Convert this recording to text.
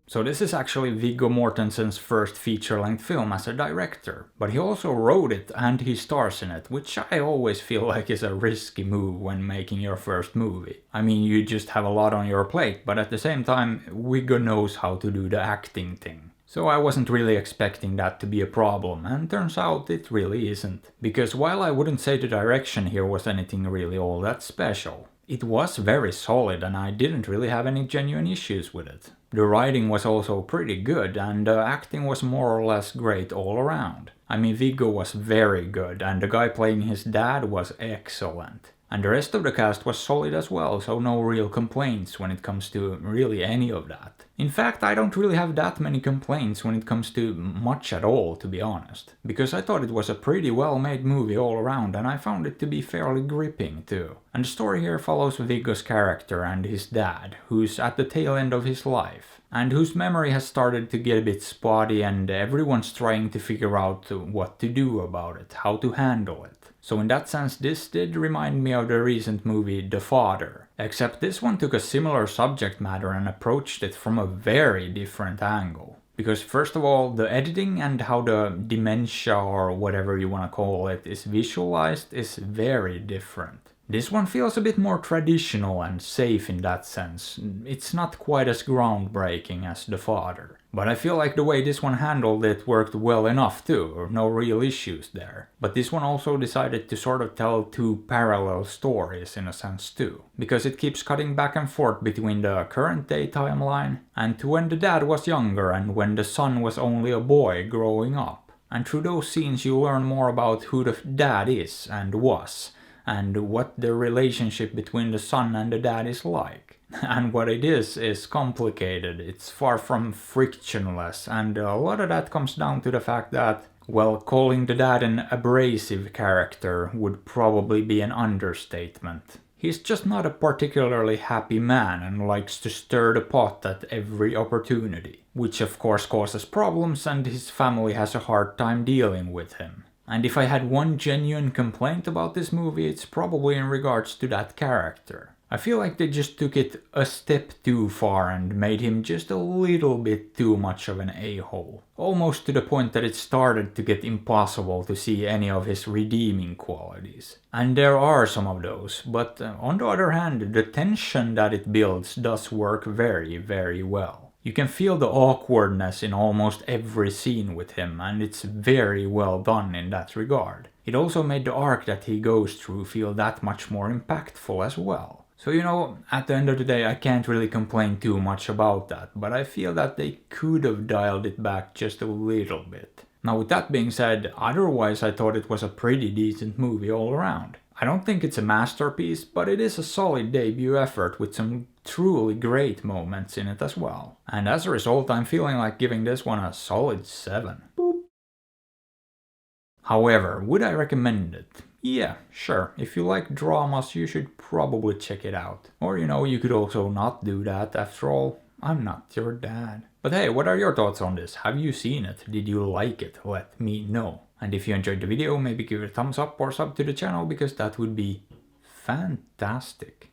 So this is actually Viggo Mortensen's first feature-length film as a director, but he also wrote it and he stars in it, which I always feel like is a risky move when making your first movie. I mean, you just have a lot on your plate, but at the same time, Viggo knows how to do the acting thing. So I wasn't really expecting that to be a problem, and turns out it really isn't. Because while I wouldn't say the direction here was anything really all that special, it was very solid and I didn't really have any genuine issues with it. The writing was also pretty good and the acting was more or less great all around. I mean, Viggo was very good and the guy playing his dad was excellent. And the rest of the cast was solid as well, so no real complaints when it comes to really any of that. In fact, I don't really have that many complaints when it comes to much at all, to be honest. Because I thought it was a pretty well made movie all around and I found it to be fairly gripping too. And the story here follows Viggo's character and his dad, who's at the tail end of his life, and whose memory has started to get a bit spotty and everyone's trying to figure out what to do about it, how to handle it. So in that sense, this did remind me of the recent movie The Father. Except this one took a similar subject matter and approached it from a very different angle. Because first of all, the editing and how the dementia or whatever you want to call it is visualized is very different. This one feels a bit more traditional and safe in that sense. It's not quite as groundbreaking as The Father. But I feel like the way this one handled it worked well enough too, no real issues there. But this one also decided to sort of tell two parallel stories in a sense too. Because it keeps cutting back and forth between the current day timeline and to when the dad was younger and when the son was only a boy growing up. And through those scenes you learn more about who the dad is and was, and what the relationship between the son and the dad is like. And what it is complicated, it's far from frictionless, and a lot of that comes down to the fact that, well, calling the dad an abrasive character would probably be an understatement. He's just not a particularly happy man and likes to stir the pot at every opportunity, which of course causes problems and his family has a hard time dealing with him. And if I had one genuine complaint about this movie, it's probably in regards to that character. I feel like they just took it a step too far and made him just a little bit too much of an a-hole. Almost to the point that it started to get impossible to see any of his redeeming qualities. And there are some of those, but on the other hand, the tension that it builds does work very, very well. You can feel the awkwardness in almost every scene with him, and it's very well done in that regard. It also made the arc that he goes through feel that much more impactful as well. So you know, at the end of the day I can't really complain too much about that, but I feel that they could have dialed it back just a little bit. Now with that being said, otherwise I thought it was a pretty decent movie all around. I don't think it's a masterpiece, but it is a solid debut effort with some truly great moments in it as well. And as a result, I'm feeling like giving this one a solid 7. Boop. However, would I recommend it? Yeah, sure. If you like dramas, you should probably check it out. Or you know, you could also not do that. After all, I'm not your dad. But hey, what are your thoughts on this? Have you seen it? Did you like it? Let me know. And if you enjoyed the video, maybe give it a thumbs up or sub to the channel because that would be fantastic.